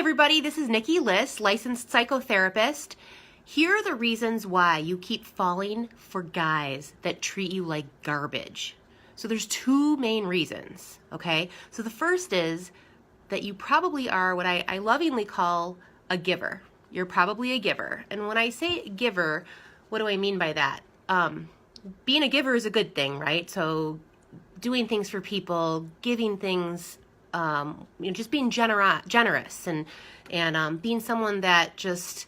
everybody, this is Nikki Liss, licensed psychotherapist. Here are the reasons why you keep falling for guys that treat you like garbage. So there's two main reasons, okay? So the first is that you probably are what I lovingly call a giver. You're probably a giver. And when I say giver, what do I mean by that? Being a giver is a good thing, right? So doing things for people, giving things, just being generous and being someone that just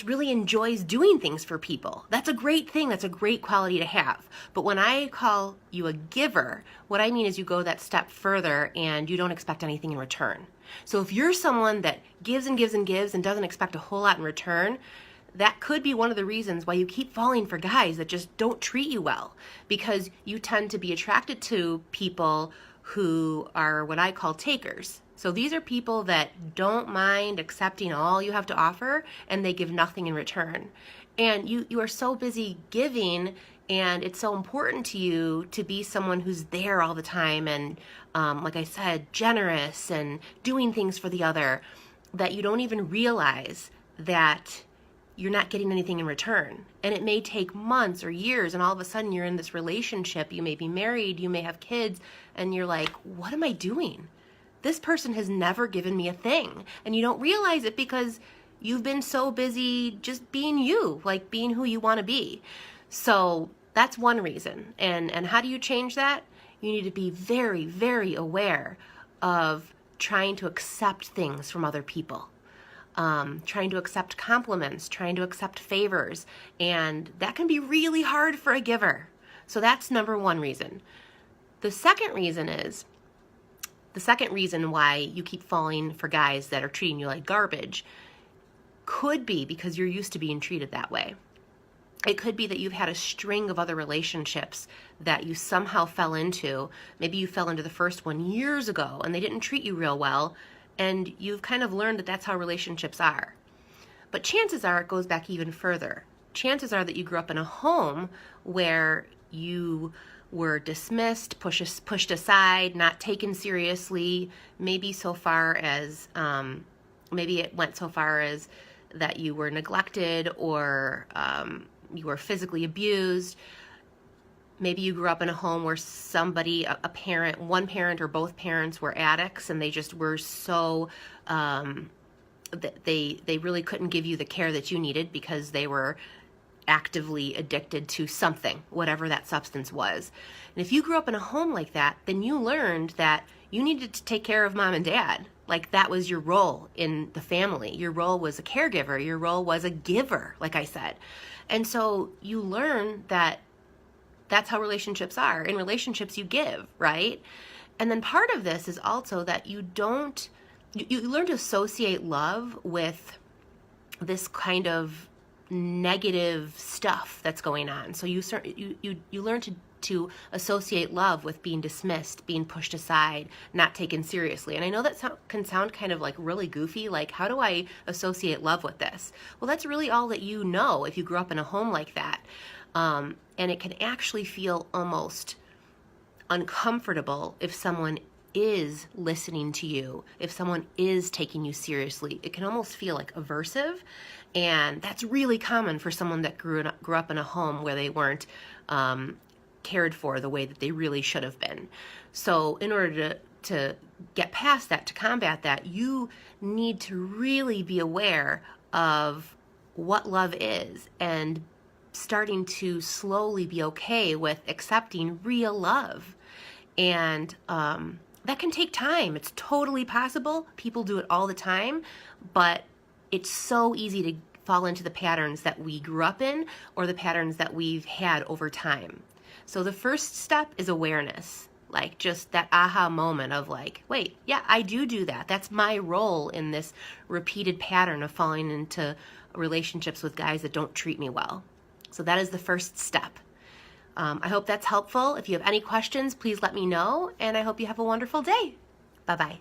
really enjoys doing things for people. That's a great thing. That's a great quality to have. But when I call you a giver, what I mean is you go that step further and you don't expect anything in return. So if you're someone that gives and gives and gives and doesn't expect a whole lot in return, that could be one of the reasons why you keep falling for guys that just don't treat you well, because you tend to be attracted to people who are what I call takers. So these are people that don't mind accepting all you have to offer, and they give nothing in return. And you are so busy giving, and it's so important to you to be someone who's there all the time and, like I said, generous and doing things for the other, that you don't even realize that you're not getting anything in return. And it may take months or years, and all of a sudden you're in this relationship, you may be married, you may have kids, and you're like, what am I doing? This person has never given me a thing. And you don't realize it because you've been so busy just being you, like being who you want to be. So that's one reason. And how do you change that? You need to be very, very aware of trying to accept things from other people. Trying to accept compliments, trying to accept favors, and that can be really hard for a giver. So that's number one reason. The second reason why you keep falling for guys that are treating you like garbage could be because you're used to being treated that way. It could be that you've had a string of other relationships that you somehow fell into. Maybe you fell into the first one years ago and they didn't treat you real well, and you've kind of learned that that's how relationships are. But chances are it goes back even further. Chances are that you grew up in a home where you were dismissed, pushed aside, not taken seriously, maybe so far as, maybe it went so far as that you were neglected or you were physically abused. Maybe you grew up in a home where somebody, a parent, one parent or both parents were addicts, and they just were so, they really couldn't give you the care that you needed because they were actively addicted to something, whatever that substance was. And if you grew up in a home like that, then you learned that you needed to take care of mom and dad. Like that was your role in the family. Your role was a caregiver. Your role was a giver, like I said. And so you learn that that's how relationships are. In relationships, you give, right? And then part of this is also that you learn to associate love with this kind of negative stuff that's going on. So you learn to associate love with being dismissed, being pushed aside, not taken seriously. And I know that can sound kind of like really goofy, like how do I associate love with this? Well, that's really all that you know if you grew up in a home like that. And it can actually feel almost uncomfortable if someone is listening to you, if someone is taking you seriously. It can almost feel like aversive, and that's really common for someone that grew up in a home where they weren't cared for the way that they really should have been. So in order to get past that, to combat that, you need to really be aware of what love is and starting to slowly be okay with accepting real love. And that can take time. It's totally possible. People do it all the time, but it's so easy to fall into the patterns that we grew up in or the patterns that we've had over time. So the first step is awareness, like just that aha moment of like, wait, yeah, I do that. That's my role in this repeated pattern of falling into relationships with guys that don't treat me well. So that is the first step. I hope that's helpful. If you have any questions, please let me know, and I hope you have a wonderful day. Bye-bye.